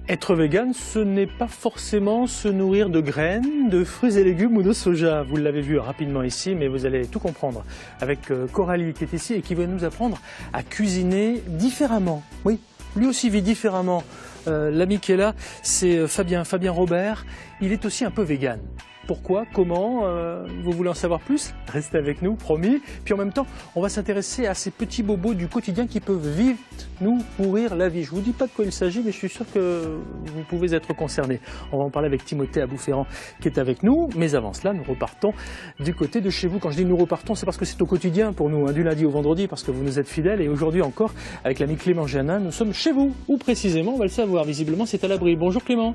Être vegan, ce n'est pas forcément se nourrir de graines, de fruits et légumes ou de soja. Vous l'avez vu rapidement ici, mais vous allez tout comprendre avec Coralie qui est ici et qui va nous apprendre à cuisiner différemment. Oui, lui aussi vit différemment. L'ami qui est là, c'est Fabien Robert. Il est aussi un peu vegan. Pourquoi? Comment? Vous voulez en savoir plus? Restez avec nous, promis. Puis en même temps, on va s'intéresser à ces petits bobos du quotidien qui peuvent vite nous pourrir la vie. Je ne vous dis pas de quoi il s'agit, mais je suis sûr que vous pouvez être concernés. On va en parler avec Timothée Abouferrand qui est avec nous. Mais avant cela, nous repartons du côté de chez vous. Quand je dis nous repartons, c'est parce que c'est au quotidien pour nous, hein, du lundi au vendredi, parce que vous nous êtes fidèles. Et aujourd'hui encore, avec l'ami Clément Janin, nous sommes chez vous. Ou précisément, on va le savoir, visiblement, c'est à l'abri. Bonjour Clément.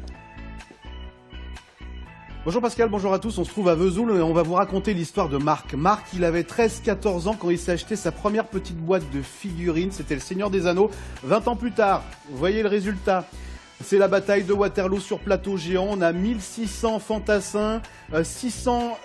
Bonjour Pascal, bonjour à tous, on se trouve à Vesoul et on va vous raconter l'histoire de Marc. Marc, il avait 13-14 ans quand il s'est acheté sa première petite boîte de figurines, c'était le Seigneur des Anneaux. 20 ans plus tard, vous voyez le résultat. C'est la bataille de Waterloo sur plateau géant, on a 1600 fantassins, 600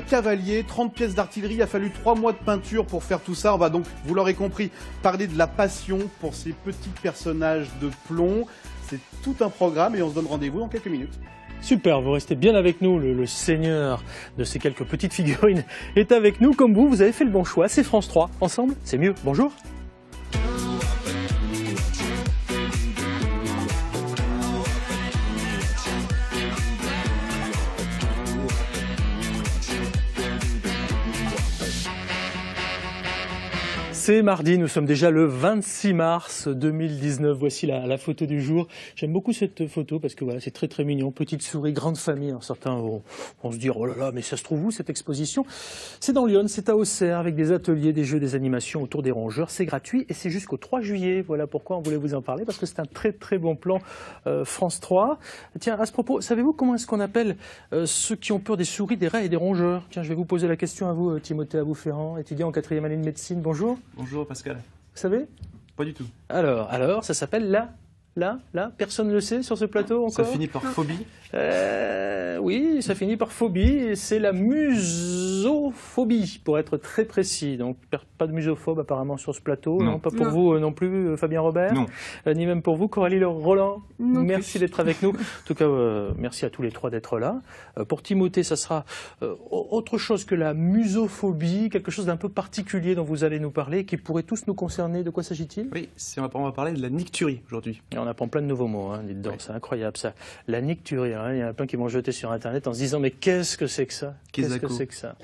cavaliers, 30 pièces d'artillerie, il a fallu 3 mois de peinture pour faire tout ça. On va donc, vous l'aurez compris, parler de la passion pour ces petits personnages de plomb. C'est tout un programme et on se donne rendez-vous dans quelques minutes. Super, vous restez bien avec nous, le seigneur de ces quelques petites figurines est avec nous. Comme vous avez fait le bon choix, c'est France 3, ensemble, c'est mieux. Bonjour. C'est mardi, nous sommes déjà le 26 mars 2019. Voici la photo du jour. J'aime beaucoup cette photo parce que voilà, c'est très mignon. Petite souris, grande famille. Alors, certains vont se dire, oh là là, mais ça se trouve où cette exposition? C'est dans Lyon, c'est à Auxerre avec des ateliers, des jeux, des animations autour des rongeurs. C'est gratuit et c'est jusqu'au 3 juillet. Voilà pourquoi on voulait vous en parler parce que c'est un très bon plan France 3. Tiens, à ce propos, savez-vous comment est-ce qu'on appelle ceux qui ont peur des souris, des rats et des rongeurs? Tiens, je vais vous poser la question à vous, Timothée Abouferrand, étudiant en 4e année de médecine. Bonjour. Bonjour Pascal. Vous savez? Pas du tout. Alors, ça s'appelle personne ne le sait sur ce plateau encore? Ça finit par phobie? Oui, ça finit par phobie, et c'est la musophobie, pour être très précis. Donc, pas de musophobe apparemment sur ce plateau, non pas pour vous non plus, Fabien Robert? Non. Ni même pour vous, Coralie Roland? Non. Merci d'être avec nous. En tout cas, merci à tous les trois d'être là. Pour Timothée, ça sera autre chose que la musophobie, quelque chose d'un peu particulier dont vous allez nous parler, qui pourrait tous nous concerner. De quoi s'agit-il? Oui, on va parler de la nicturie aujourd'hui. Et on apprend plein de nouveaux mots, hein, dites donc, oui. C'est incroyable ça. La nicturie, hein, il y en a plein qui vont jeter sur Internet en se disant mais qu'est-ce que c'est que ça? Qu'est-ce que c'est que ça?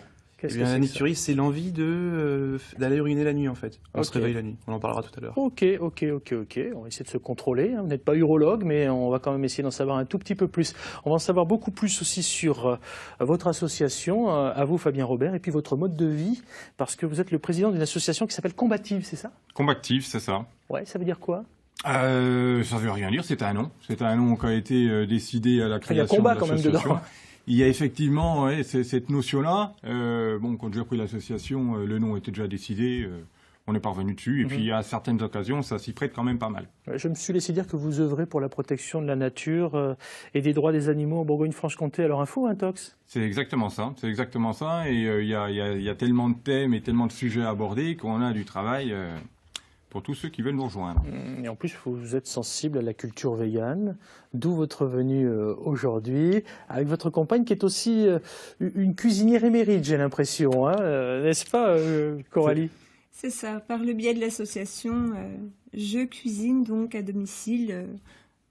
La nicturie, c'est l'envie d'aller uriner la nuit en fait. On se réveille la nuit, on en parlera tout à l'heure. Ok. On va essayer de se contrôler. Vous n'êtes pas urologue, mais on va quand même essayer d'en savoir un tout petit peu plus. On va en savoir beaucoup plus aussi sur votre association, à vous Fabien Robert, et puis votre mode de vie, parce que vous êtes le président d'une association qui s'appelle Combative, c'est ça? Combative, c'est ça. Ouais, ça veut dire quoi? Ça veut rien dire, c'est un nom. C'est un nom qui a été décidé à la création de l'association. Il y a combat quand même dedans. Il y a effectivement cette notion-là. Quand j'ai pris l'association, le nom était déjà décidé. On est parvenu dessus. Et puis, à certaines occasions, ça s'y prête quand même pas mal. Je me suis laissé dire que vous œuvrez pour la protection de la nature et des droits des animaux en Bourgogne-Franche-Comté. Alors, info, hein, Tox? C'est exactement ça. C'est exactement ça. Et il y a tellement de thèmes et tellement de sujets à aborder qu'on a du travail pour tous ceux qui veulent nous rejoindre. Et en plus, vous êtes sensible à la culture végane, d'où votre venue aujourd'hui, avec votre compagne qui est aussi une cuisinière émérite, j'ai l'impression, hein, n'est-ce pas, Coralie? C'est ça, par le biais de l'association, je cuisine donc à domicile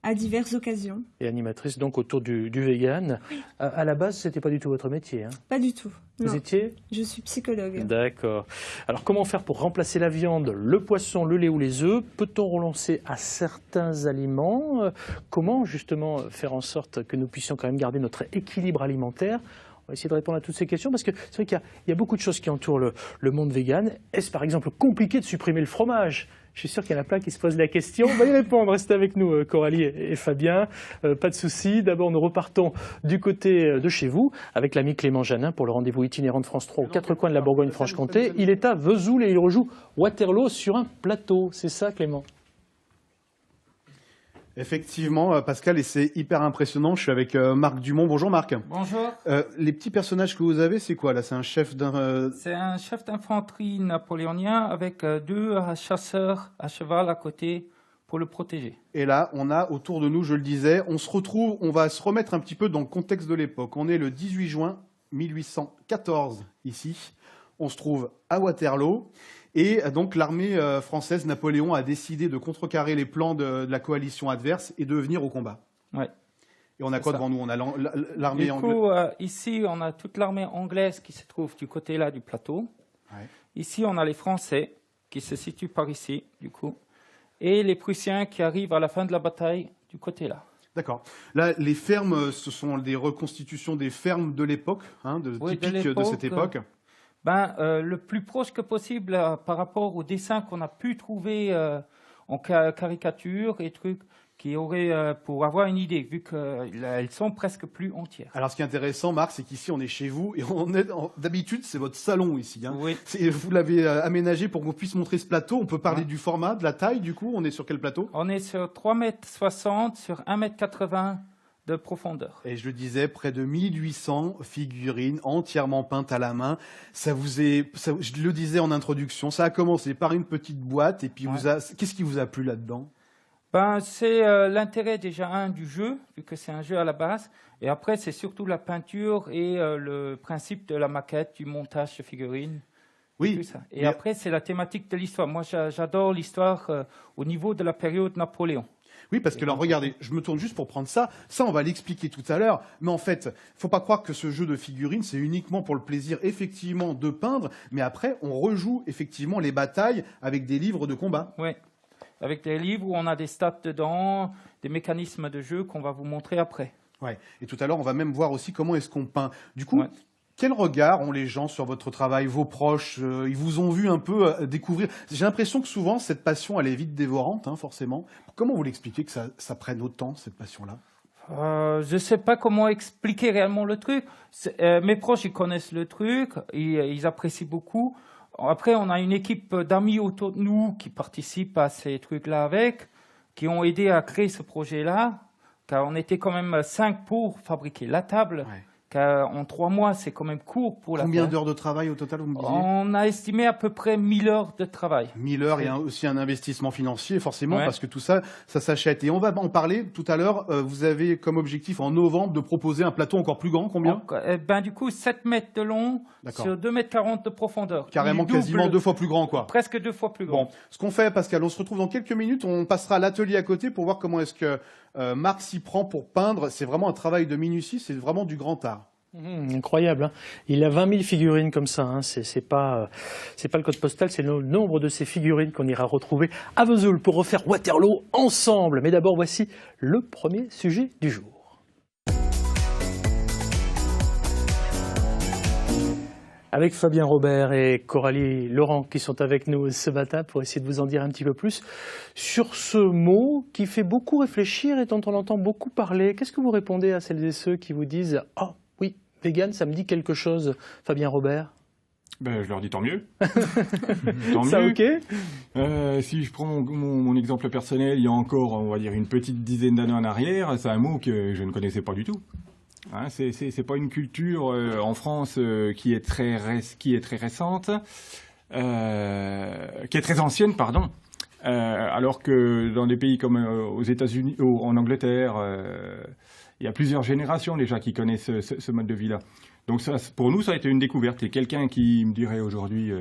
à diverses occasions. Et animatrice donc autour du vegan. Oui. À la base, c'était pas du tout votre métier, hein? Pas du tout. Vous étiez? Je suis psychologue. D'accord. Alors comment faire pour remplacer la viande, le poisson, le lait ou les œufs? Peut-on renoncer à certains aliments? Comment justement faire en sorte que nous puissions quand même garder notre équilibre alimentaire? On va essayer de répondre à toutes ces questions parce que c'est vrai qu'il y a beaucoup de choses qui entourent le monde vegan. Est-ce par exemple compliqué de supprimer le fromage? Je suis sûr qu'il y en a plein qui se posent la question. On va y répondre. Restez avec nous, Coralie et Fabien. Pas de souci. D'abord, nous repartons du côté de chez vous avec l'ami Clément Janin pour le rendez-vous itinérant de France 3 aux quatre coins de la Bourgogne-Franche-Comté. Il est à Vesoul et il rejoue Waterloo sur un plateau. C'est ça, Clément? Effectivement, Pascal, et c'est hyper impressionnant. Je suis avec Marc Dumont. Bonjour Marc. Bonjour. Les petits personnages que vous avez, c'est quoi là? C'est un chef d'un... C'est un chef d'infanterie napoléonien avec deux chasseurs à cheval à côté pour le protéger. Et là, on a autour de nous, je le disais, on va se remettre un petit peu dans le contexte de l'époque. On est le 18 juin 1814 ici. On se trouve à Waterloo. Et donc l'armée française, Napoléon, a décidé de contrecarrer les plans de la coalition adverse et de venir au combat. Ouais. Et on a quoi devant nous? On a l'armée anglaise. Du coup, ici, on a toute l'armée anglaise qui se trouve du côté là du plateau. Ouais. Ici, on a les Français qui se situent par ici, du coup. Et les Prussiens qui arrivent à la fin de la bataille du côté là. D'accord. Là, les fermes, ce sont des reconstitutions des fermes de l'époque, typiques de cette époque. Le plus proche que possible par rapport aux dessins qu'on a pu trouver en caricature et trucs qui auraient, pour avoir une idée, vu qu'elles sont presque plus entières. Alors, ce qui est intéressant, Marc, c'est qu'ici, on est chez vous et d'habitude, c'est votre salon ici. Hein. Oui. Vous l'avez aménagé pour qu'on puisse montrer ce plateau. On peut parler du format, de la taille, du coup. On est sur quel plateau? On est sur 3,60 m sur 1,80 m de profondeur. Et je le disais, près de 1800 figurines entièrement peintes à la main. Je le disais en introduction, ça a commencé par une petite boîte et puis qu'est-ce qui vous a plu là-dedans? C'est l'intérêt déjà du jeu, vu que c'est un jeu à la base. Et après, c'est surtout la peinture et le principe de la maquette, du montage de figurines. Oui. Tout ça. Et après, c'est la thématique de l'histoire. Moi, j'adore l'histoire au niveau de la période Napoléon. Oui, parce que là, regardez, je me tourne juste pour prendre ça. Ça, on va l'expliquer tout à l'heure. Mais en fait, il ne faut pas croire que ce jeu de figurines, c'est uniquement pour le plaisir, effectivement, de peindre. Mais après, on rejoue, effectivement, les batailles avec des livres de combat. Oui, avec des livres où on a des stats dedans, des mécanismes de jeu qu'on va vous montrer après. Ouais. Et tout à l'heure, on va même voir aussi comment est-ce qu'on peint. Du coup, quel regard ont les gens sur votre travail, vos proches? Ils vous ont vu un peu découvrir. J'ai l'impression que souvent, cette passion, elle est vite dévorante, forcément. Comment vous l'expliquez que ça prenne autant, cette passion-là? Je ne sais pas comment expliquer réellement le truc. Mes proches, ils connaissent le truc, ils apprécient beaucoup. Après, on a une équipe d'amis autour de nous qui participent à ces trucs-là qui ont aidé à créer ce projet-là, car on était quand même 5 pour fabriquer la table. Ouais. En 3 mois, c'est quand même court pour la Combien d'heures de travail au total, vous me disiez? On a estimé à peu près 1000 heures de travail. 1000 heures et aussi un investissement financier, forcément, parce que tout ça, ça s'achète. Et on va en parler tout à l'heure. Vous avez comme objectif, en novembre, de proposer un plateau encore plus grand. Combien? Du coup, 7 mètres de long sur 2,40 m de profondeur. Carrément, quasiment 2 fois plus grand, quoi. Presque 2 fois plus grand. Bon, ce qu'on fait, Pascal, on se retrouve dans quelques minutes. On passera à l'atelier à côté pour voir comment est-ce que Marc s'y prend pour peindre. C'est vraiment un travail de minutie, c'est vraiment du grand art. Incroyable, hein. Il a 20 000 figurines comme ça, hein. C'est pas le code postal, c'est le nombre de ces figurines qu'on ira retrouver à Vesoul pour refaire Waterloo ensemble. Mais d'abord, voici le premier sujet du jour. Avec Fabien Robert et Coralie Laurent qui sont avec nous ce matin pour essayer de vous en dire un petit peu plus sur ce mot qui fait beaucoup réfléchir et dont on entend beaucoup parler. Qu'est-ce que vous répondez à celles et ceux qui vous disent « Oh oui, vegan, ça me dit quelque chose », Fabien Robert? Je leur dis tant mieux. Ça mieux. Ok. Si je prends mon exemple personnel, il y a encore, on va dire, une petite dizaine d'années en arrière, c'est un mot que je ne connaissais pas du tout. Hein, c'est pas une culture en France qui est très récente, qui est très ancienne, pardon. Alors que dans des pays comme aux États-Unis, en Angleterre, il y a plusieurs générations déjà qui connaissent ce mode de vie-là. Donc ça, pour nous, ça a été une découverte. Et quelqu'un qui me dirait aujourd'hui,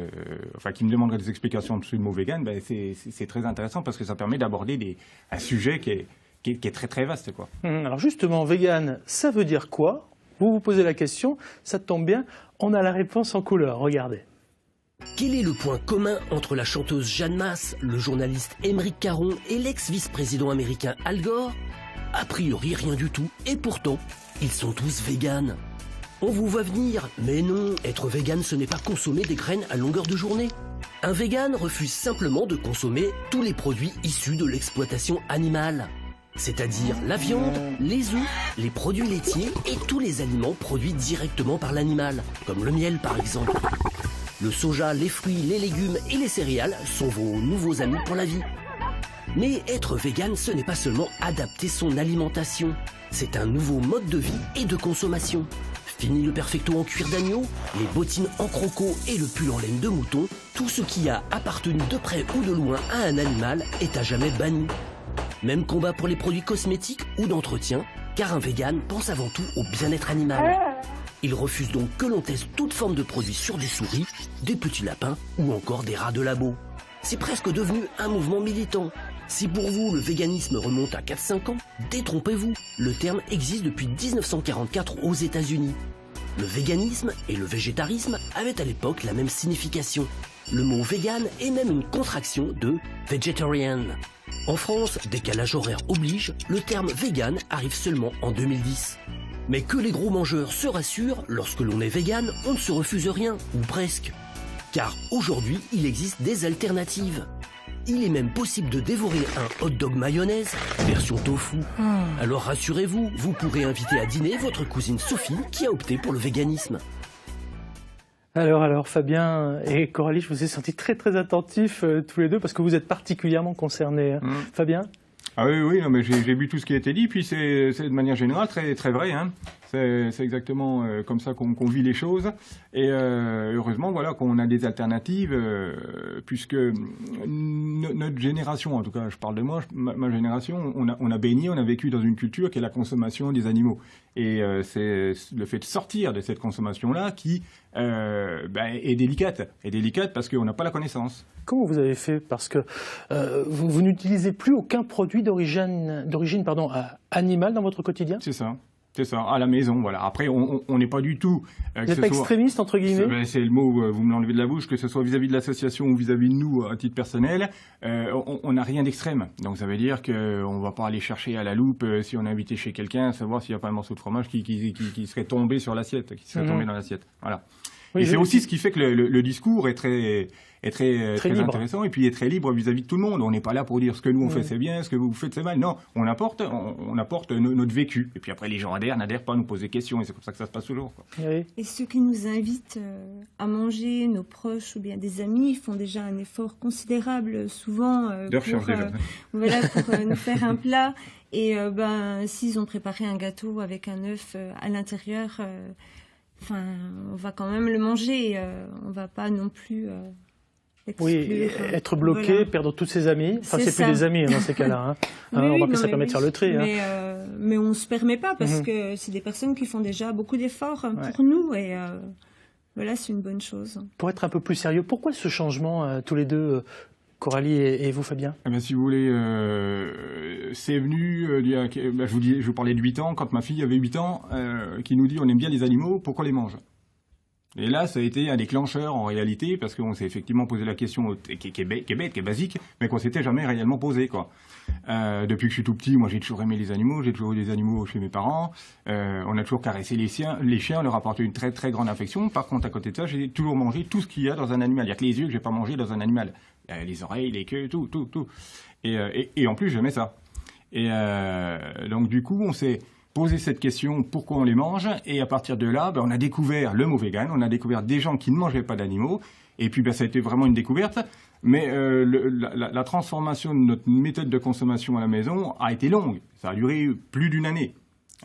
qui me demanderait des explications de ce mot vegan, c'est très intéressant parce que ça permet d'aborder un sujet qui est très très vaste, quoi. Alors justement, vegan, ça veut dire quoi? Vous vous posez la question, ça tombe bien, on a la réponse en couleur, regardez. Quel est le point commun entre la chanteuse Jeanne Masse, le journaliste Émeric Caron et l'ex-vice-président américain Al Gore? A priori rien du tout, et pourtant, ils sont tous véganes. On vous voit venir, mais non, être vegan ce n'est pas consommer des graines à longueur de journée. Un vegan refuse simplement de consommer tous les produits issus de l'exploitation animale. C'est-à-dire la viande, les œufs, les produits laitiers et tous les aliments produits directement par l'animal, comme le miel par exemple. Le soja, les fruits, les légumes et les céréales sont vos nouveaux amis pour la vie. Mais être vegan, ce n'est pas seulement adapter son alimentation, c'est un nouveau mode de vie et de consommation. Fini le perfecto en cuir d'agneau, les bottines en croco et le pull en laine de mouton, tout ce qui a appartenu de près ou de loin à un animal est à jamais banni. Même combat pour les produits cosmétiques ou d'entretien, car un vegan pense avant tout au bien-être animal. Il refuse donc que l'on teste toute forme de produits sur des souris, des petits lapins ou encore des rats de labo. C'est presque devenu un mouvement militant. Si pour vous le véganisme remonte à 4-5 ans, détrompez-vous, le terme existe depuis 1944 aux États-Unis. Le véganisme et le végétarisme avaient à l'époque la même signification. Le mot vegan est même une contraction de vegetarian. En France, décalage horaire oblige, le terme vegan arrive seulement en 2010. Mais que les gros mangeurs se rassurent, lorsque l'on est vegan, on ne se refuse rien, ou presque. Car aujourd'hui, il existe des alternatives. Il est même possible de dévorer un hot dog mayonnaise, version tofu. Alors rassurez-vous, vous pourrez inviter à dîner votre cousine Sophie qui a opté pour le véganisme. Alors, Fabien et Coralie, je vous ai senti très très attentifs tous les deux parce que vous êtes particulièrement concernés. Hein. Fabien ? Ah oui, non, mais j'ai vu tout ce qui a été dit, puis c'est de manière générale très, très vrai. Hein. C'est exactement comme ça qu'on vit les choses. Et heureusement, voilà, qu'on a des alternatives, puisque notre génération, en tout cas, je parle de moi, ma génération, on a baigné, on a vécu dans une culture qui est la consommation des animaux. Et c'est le fait de sortir de cette consommation-là qui est délicate. Est délicate parce qu'on n'a pas la connaissance. Comment vous avez fait? Parce que vous n'utilisez plus aucun produit d'origine animale dans votre quotidien? C'est ça. C'est ça, à la maison, voilà. Après, on n'est pas du tout... vous n'êtes pas extrémiste, entre guillemets? C'est le mot, vous me l'enlevez de la bouche, que ce soit vis-à-vis de l'association ou vis-à-vis de nous, à titre personnel, on n'a rien d'extrême. Donc ça veut dire qu'on ne va pas aller chercher à la loupe, si on est invité chez quelqu'un, savoir s'il n'y a pas un morceau de fromage qui serait tombé sur l'assiette, qui serait tombé dans l'assiette. Voilà. Oui, et c'est aussi ce qui fait que le discours est très intéressant et puis est très libre vis-à-vis de tout le monde. On n'est pas là pour dire ce que nous on fait c'est bien, ce que vous faites c'est mal. Non, on apporte notre vécu. Et puis après les gens n'adhèrent pas, nous posent des questions et c'est comme ça que ça se passe toujours. Quoi. Oui. Et ceux qui nous invitent à manger, nos proches ou bien des amis, font déjà un effort considérable souvent pour nous faire un plat. Et s'ils ont préparé un gâteau avec un œuf à l'intérieur, on va quand même le manger. On va pas non plus... être bloqué, voilà. Perdre tous ses amis. Enfin, c'est plus des amis dans ces cas-là. Ça permet de faire le tri. Mais on ne se permet pas parce que c'est des personnes qui font déjà beaucoup d'efforts pour nous. Et voilà, c'est une bonne chose. Pour être un peu plus sérieux, pourquoi ce changement, tous les deux, Coralie et vous, Fabien? Si vous voulez, c'est venu, je vous parlais de 8 ans, quand ma fille avait 8 ans, qui nous dit on aime bien les animaux, pourquoi les mange? Et là, ça a été un déclencheur en réalité, parce qu'on s'est effectivement posé la question qui est bête, qui est basique, mais qu'on s'était jamais réellement posé, quoi. Depuis que je suis tout petit, moi j'ai toujours aimé les animaux, j'ai toujours eu des animaux chez mes parents, on a toujours caressé les chiens, on leur a apporté une très très grande affection. Par contre, à côté de ça, j'ai toujours mangé tout ce qu'il y a dans un animal. Il n'y a que les yeux que j'ai pas mangé dans un animal. Les oreilles, les queues, tout. Et en plus, j'aimais ça. Et donc du coup, on s'est poser cette question, pourquoi on les mange, et à partir de là, on a découvert le mot vegan, on a découvert des gens qui ne mangeaient pas d'animaux, et puis ça a été vraiment une découverte, mais la transformation de notre méthode de consommation à la maison a été longue, ça a duré plus d'une année,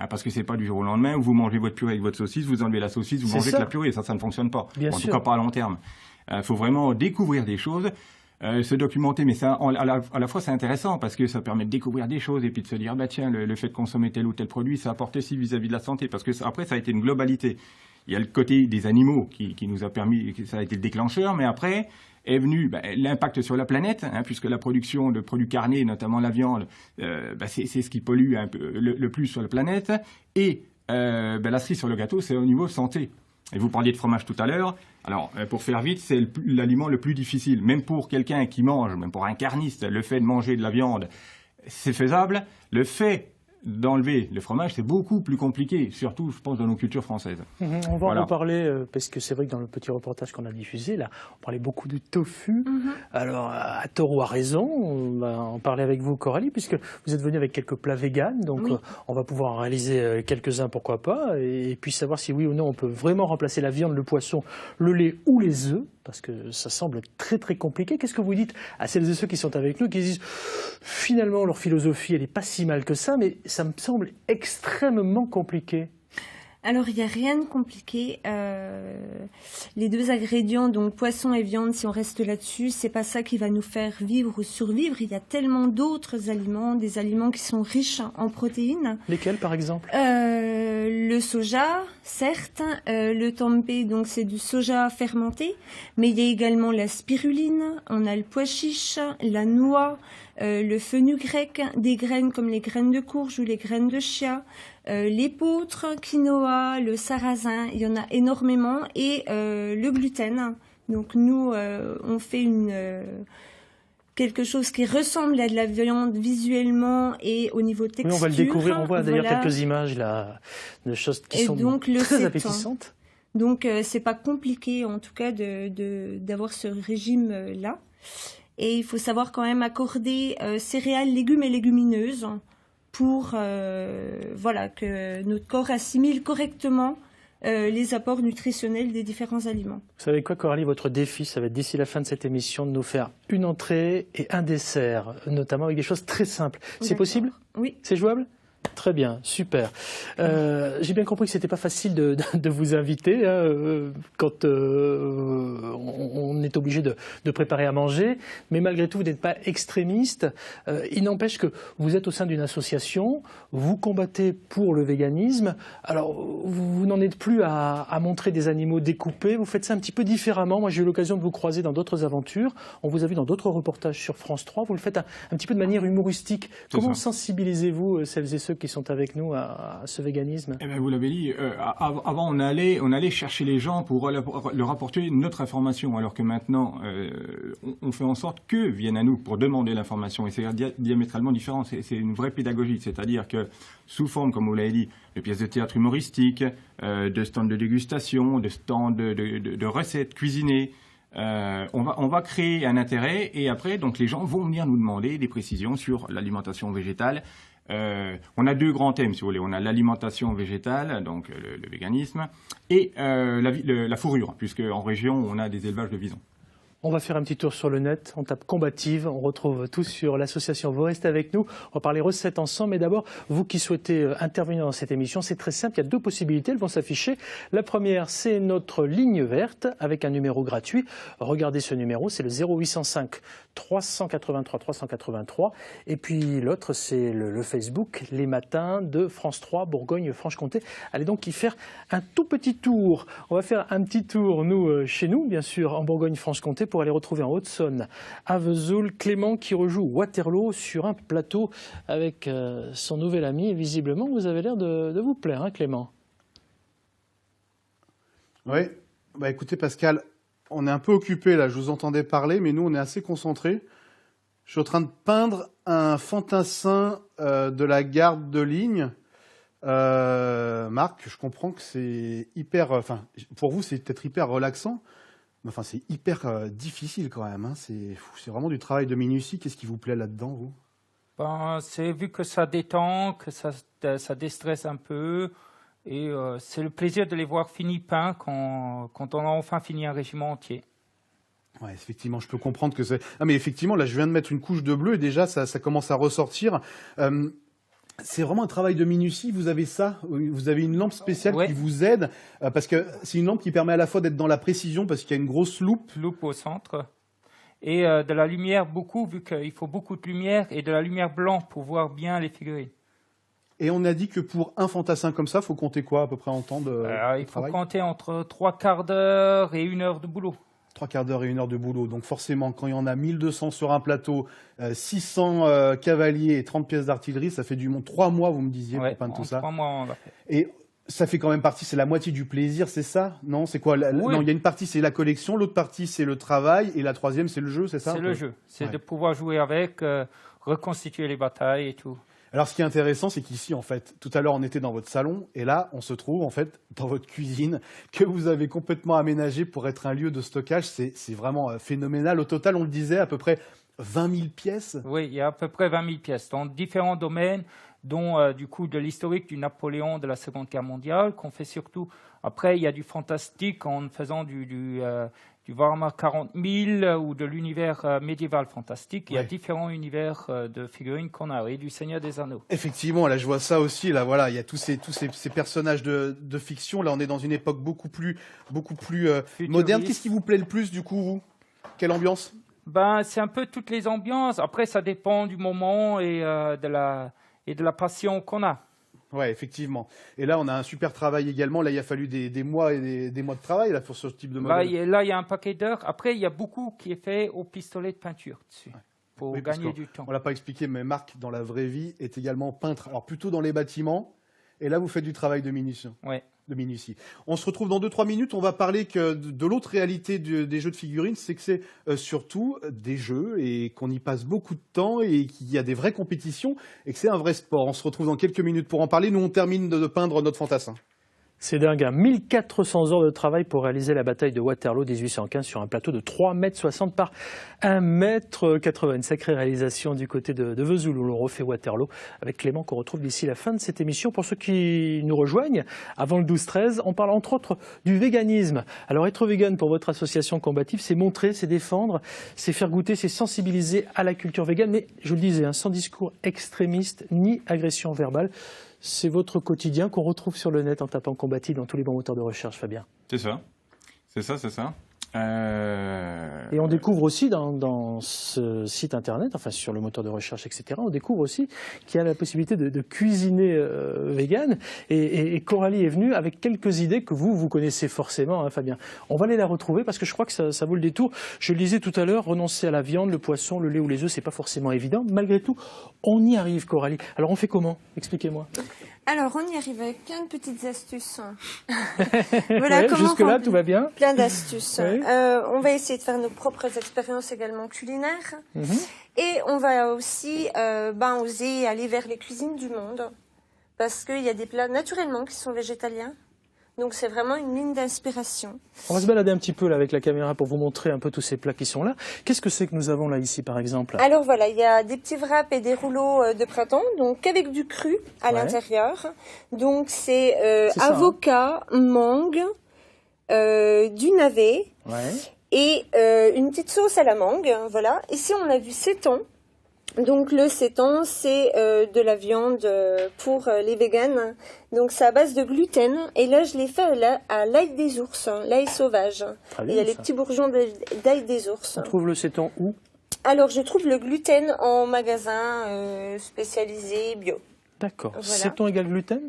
parce que c'est pas du jour au lendemain, où vous mangez votre purée avec votre saucisse, vous enlevez la saucisse, vous mangez que la purée, ça ne fonctionne pas, en tout cas pas à long terme. Il faut vraiment découvrir des choses, se documenter, mais ça, à la fois c'est intéressant parce que ça permet de découvrir des choses et puis de se dire tiens, le fait de consommer tel ou tel produit, ça apporte aussi vis-à-vis de la santé, parce que après ça a été une globalité. Il y a le côté des animaux qui nous a permis, ça a été le déclencheur, mais après est venu l'impact sur la planète, puisque la production de produits carnés, notamment la viande, c'est ce qui pollue un peu le plus sur la planète, et la cerise sur le gâteau, c'est au niveau santé. Et vous parliez de fromage tout à l'heure. Alors, pour faire vite, c'est l'aliment le plus difficile. Même pour quelqu'un qui mange, même pour un carniste, le fait de manger de la viande, c'est faisable. Le fait d'enlever le fromage, c'est beaucoup plus compliqué, surtout, je pense, dans nos cultures françaises. On va en reparler, parce que c'est vrai que dans le petit reportage qu'on a diffusé, là, on parlait beaucoup de tofu. Alors, à tort ou à raison, on va en parler avec vous, Coralie, puisque vous êtes venue avec quelques plats véganes, donc on va pouvoir en réaliser quelques-uns, pourquoi pas, et puis savoir si oui ou non on peut vraiment remplacer la viande, le poisson, le lait ou les œufs, parce que ça semble très très compliqué. Qu'est-ce que vous dites à celles et ceux qui sont avec nous, qui disent finalement leur philosophie elle n'est pas si mal que ça, mais ça me semble extrêmement compliqué? Alors, il n'y a rien de compliqué. Les deux ingrédients, donc poisson et viande, si on reste là-dessus, c'est pas ça qui va nous faire vivre ou survivre. Il y a tellement d'autres aliments, des aliments qui sont riches en protéines. Lesquels, par exemple? Le soja, certes. Le tempeh, donc c'est du soja fermenté. Mais il y a également la spiruline, on a le pois chiche, la noix, le fenugrec, des graines comme les graines de courge ou les graines de chia, l'épeautre, quinoa, le sarrasin, il y en a énormément, et le gluten. Donc nous, on fait quelque chose qui ressemble à de la viande visuellement et au niveau texture. Oui, on va le découvrir, on voit d'ailleurs voilà. quelques images là, de choses qui sont donc, très appétissantes. Donc c'est pas compliqué en tout cas d'avoir ce régime-là. Et il faut savoir quand même accorder céréales, légumes et légumineuses pour voilà, que notre corps assimile correctement les apports nutritionnels des différents aliments. Vous savez quoi, Coralie, votre défi, ça va être d'ici la fin de cette émission de nous faire une entrée et un dessert, notamment avec des choses très simples. C'est possible? Oui. C'est jouable? Très bien, super. J'ai bien compris que c'était pas facile de vous inviter quand on est obligé de préparer à manger, mais malgré tout, vous n'êtes pas extrémiste. Il n'empêche que vous êtes au sein d'une association, vous combattez pour le véganisme. Alors, vous n'en êtes plus à montrer des animaux découpés, vous faites ça un petit peu différemment. Moi, j'ai eu l'occasion de vous croiser dans d'autres aventures. On vous a vu dans d'autres reportages sur France 3. Vous le faites un petit peu de manière humoristique. Comment sensibilisez-vous celles et ceux qui sont avec nous à ce véganisme? Eh ben, vous l'avez dit, avant on allait chercher les gens pour leur apporter notre information, alors que maintenant on fait en sorte qu'eux viennent à nous pour demander l'information, et c'est diamétralement différent, c'est une vraie pédagogie, c'est-à-dire que sous forme, comme vous l'avez dit, de pièces de théâtre humoristiques, de stands de dégustation, de stands de recettes cuisinées, on va créer un intérêt, et après donc les gens vont venir nous demander des précisions sur l'alimentation végétale. On a deux grands thèmes, si vous voulez. On a l'alimentation végétale, donc le véganisme, et la fourrure, puisque en région, on a des élevages de visons. On va faire un petit tour sur le net, on tape combative, on retrouve tout sur l'association. Vous restez avec nous, on va parler recettes ensemble. Mais d'abord, vous qui souhaitez intervenir dans cette émission, c'est très simple, il y a deux possibilités, elles vont s'afficher. La première, c'est notre ligne verte avec un numéro gratuit. Regardez ce numéro, c'est le 0805 383 383. Et puis l'autre, c'est le Facebook, les matins de France 3, Bourgogne-Franche-Comté. Allez donc y faire un tout petit tour. On va faire un petit tour, nous, chez nous, bien sûr, en Bourgogne-Franche-Comté, pour aller retrouver en Haute-Saône, à Vesoul, Clément qui rejoue Waterloo sur un plateau avec son nouvel ami. Et visiblement, vous avez l'air de vous plaire, hein, Clément? Oui, bah écoutez Pascal, on est un peu occupé là, je vous entendais parler, mais nous on est assez concentrés. Je suis en train de peindre un fantassin de la garde de ligne. Marc, je comprends que c'est hyper... Enfin, pour vous c'est peut-être hyper relaxant, mais enfin c'est hyper difficile quand même. Hein. C'est vraiment du travail de minutie. Qu'est-ce qui vous plaît là-dedans, vous? C'est vu que ça détend, que ça déstresse un peu. Et c'est le plaisir de les voir finis peints quand on a enfin fini un régiment entier. Ouais, effectivement, je peux comprendre que c'est... Ah, mais effectivement, là, je viens de mettre une couche de bleu et déjà, ça commence à ressortir. C'est vraiment un travail de minutie. Vous avez ça, vous avez une lampe spéciale qui vous aide, parce que c'est une lampe qui permet à la fois d'être dans la précision, parce qu'il y a une grosse loupe. Loupe au centre. Et de la lumière beaucoup, vu qu'il faut beaucoup de lumière, et de la lumière blanche pour voir bien les figurines. Et on a dit que pour un fantassin comme ça, il faut compter quoi à peu près en temps de il faut compter entre 3/4 d'heure et 1 heure de boulot. 3/4 d'heure et 1 heure de boulot. Donc forcément, quand il y en a 1200 sur un plateau, 600 cavaliers et 30 pièces d'artillerie, ça fait du monde. 3 mois, vous me disiez, pour peindre tout ça. 3 mois, on l'a fait. Et ça fait quand même partie, c'est la moitié du plaisir, c'est ça? Non, c'est quoi? Non, il y a une partie, c'est la collection, l'autre partie, c'est le travail, et la troisième, c'est le jeu, c'est ça? C'est le jeu. C'est de pouvoir jouer avec, reconstituer les batailles et tout. Alors, ce qui est intéressant, c'est qu'ici, en fait, tout à l'heure, on était dans votre salon, et là, on se trouve, en fait, dans votre cuisine, que vous avez complètement aménagée pour être un lieu de stockage. C'est vraiment phénoménal. Au total, on le disait, à peu près 20 000 pièces. Oui, il y a à peu près 20 000 pièces, dans différents domaines, dont du coup de l'historique du Napoléon de la Seconde Guerre mondiale, qu'on fait surtout. Après, il y a du fantastique en faisant du Warhammer 40 000 ou de l'univers médiéval fantastique. Il y a différents univers de figurines qu'on a, et du Seigneur des Anneaux. Effectivement, là je vois ça aussi. Là, voilà, il y a tous ces personnages de fiction. Là, on est dans une époque beaucoup plus moderne. Qu'est-ce qui vous plaît le plus du coup, vous? Quelle ambiance? Ben, c'est un peu toutes les ambiances. Après, ça dépend du moment et de la passion qu'on a. Ouais, effectivement. Et là, on a un super travail également. Là, il a fallu des mois et des mois de travail là, pour ce type de modèle. Là, il y a un paquet d'heures. Après, il y a beaucoup qui est fait au pistolet de peinture dessus, pour gagner du temps. On l'a pas expliqué, mais Marc, dans la vraie vie, est également peintre. Alors, plutôt dans les bâtiments. Et là, vous faites du travail de minutie. Ouais. De minutie. On se retrouve dans 2-3 minutes. On va parler que de l'autre réalité des jeux de figurines, c'est que c'est surtout des jeux et qu'on y passe beaucoup de temps et qu'il y a des vraies compétitions et que c'est un vrai sport. On se retrouve dans quelques minutes pour en parler. Nous, on termine de peindre notre fantassin. C'est dingue, hein. 1400 heures de travail pour réaliser la bataille de Waterloo 1815 sur un plateau de 3,60 m par 1,80 m. Une sacrée réalisation du côté de Vesoul où l'on refait Waterloo avec Clément qu'on retrouve d'ici la fin de cette émission. Pour ceux qui nous rejoignent, avant le 12-13, on parle entre autres du véganisme. Alors être vegan pour votre association combative, c'est montrer, c'est défendre, c'est faire goûter, c'est sensibiliser à la culture végane. Mais je le disais, hein, sans discours extrémiste ni agression verbale. C'est votre quotidien qu'on retrouve sur le net en tapant combatif dans tous les bons moteurs de recherche, Fabien. C'est ça. C'est ça. Et on découvre aussi dans ce site internet, enfin sur le moteur de recherche, etc., on découvre aussi qu'il y a la possibilité de cuisiner vegan. Et Coralie est venue avec quelques idées que vous connaissez forcément, hein, Fabien. On va aller la retrouver parce que je crois que ça vaut le détour. Je le disais tout à l'heure, renoncer à la viande, le poisson, le lait ou les œufs, c'est pas forcément évident. Malgré tout, on y arrive, Coralie. Alors on fait comment? Expliquez-moi. Alors, on y arrive avec plein de petites astuces. Voilà, ouais, jusque-là, tout va bien. Plein d'astuces. Oui. On va essayer de faire nos propres expériences également culinaires. Et on va aussi oser aller vers les cuisines du monde. Parce qu'il y a des plats naturellement qui sont végétaliens. Donc, c'est vraiment une ligne d'inspiration. On va se balader un petit peu là avec la caméra pour vous montrer un peu tous ces plats qui sont là. Qu'est-ce que c'est que nous avons là ici, par exemple? Alors voilà, il y a des petits wraps et des rouleaux de printemps, donc avec du cru à l'intérieur. Donc c'est avocat, mangue, du navet et une petite sauce à la mangue. Voilà. Ici, on a du séton. Donc le séton, c'est de la viande pour les véganes. Donc c'est à base de gluten. Et là, je l'ai fait à l'ail des ours, l'ail sauvage. Et il y a les petits bourgeons d'ail des ours. On trouve le séton où? Alors, je trouve le gluten en magasin spécialisé bio. D'accord. Voilà. Séton égale gluten?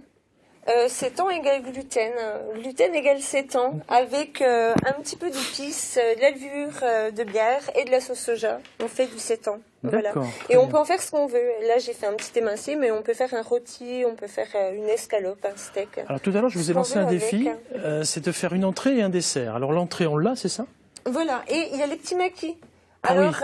Séton égale gluten. Gluten égale séton avec un petit peu d'épices, de la levure de bière et de la sauce soja. On fait du séton. Voilà. Et on peut en faire ce qu'on veut. Là, j'ai fait un petit émincé, mais on peut faire un rôti, on peut faire une escalope, un steak. Alors tout à l'heure, je vous ai lancé un défi, c'est de faire une entrée et un dessert. Alors l'entrée, on l'a, c'est ça? Voilà. Et il y a les petits maquis. Alors,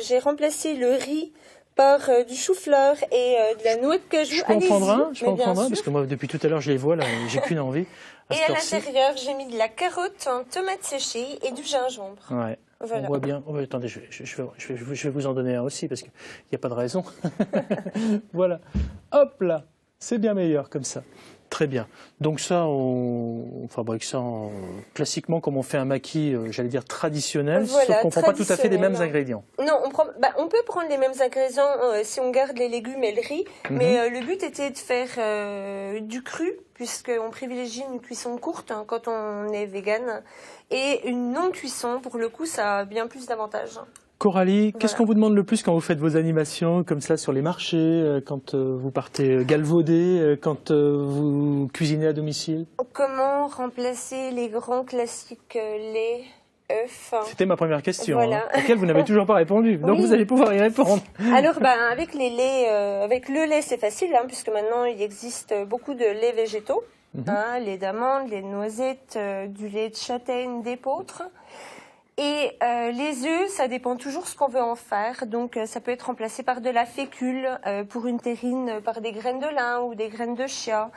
j'ai remplacé le riz par du chou-fleur et de la noix de cajou. Je peux en prendre un, parce que moi, depuis tout à l'heure, je les vois, là, j'ai qu'une envie. Et à l'intérieur, j'ai mis de la carotte en tomate séchée et du gingembre. Ouais. Voilà. On voit bien. Oh, attendez, je vais vous en donner un aussi, parce qu'il n'y a pas de raison. Voilà. Hop là. C'est bien meilleur comme ça. Très bien. Donc ça, on fabrique ça classiquement comme on fait un maquis, j'allais dire traditionnel, sauf qu'on ne prend pas tout à fait les mêmes ingrédients. Non, on peut prendre les mêmes ingrédients si on garde les légumes et le riz, mais le but était de faire du cru, puisqu'on privilégie une cuisson courte quand on est vegan, et une non-cuisson, pour le coup, ça a bien plus d'avantages. Coralie, qu'est-ce qu'on vous demande le plus quand vous faites vos animations comme ça sur les marchés, quand vous partez galvauder, quand vous cuisinez à domicile? Comment remplacer les grands classiques lait, œufs? C'était ma première question, à laquelle vous n'avez toujours pas répondu, donc vous allez pouvoir y répondre. Alors, avec les laits, avec le lait, c'est facile, puisque maintenant il existe beaucoup de laits végétaux, lait d'amande, lait de noisette, du lait de châtaigne, d'épeautre. Et les œufs, ça dépend toujours ce qu'on veut en faire. Donc, ça peut être remplacé par de la fécule, pour une terrine, par des graines de lin ou des graines de chia.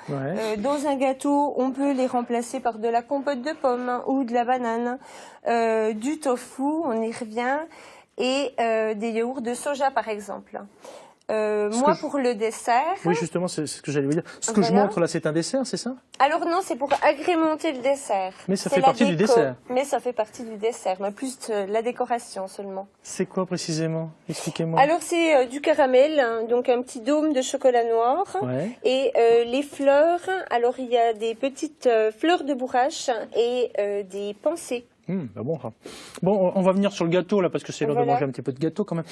Dans un gâteau, on peut les remplacer par de la compote de pommes ou de la banane, du tofu, on y revient, et des yaourts de soja, par exemple. Moi, pour le dessert. Oui, justement, c'est ce que j'allais vous dire. Ce que je montre là, c'est un dessert, c'est ça? Alors non, c'est pour agrémenter le dessert. Mais ça fait partie du dessert. Mais ça fait partie du dessert, mais plus de la décoration seulement. C'est quoi précisément? Expliquez-moi. Alors c'est du caramel, hein, donc un petit dôme de chocolat noir. Ouais. Et les fleurs, alors il y a des petites fleurs de bourrache et des pensées. Bah bon, bon, on va venir sur le gâteau là parce que c'est l'heure de manger un petit peu de gâteau quand même.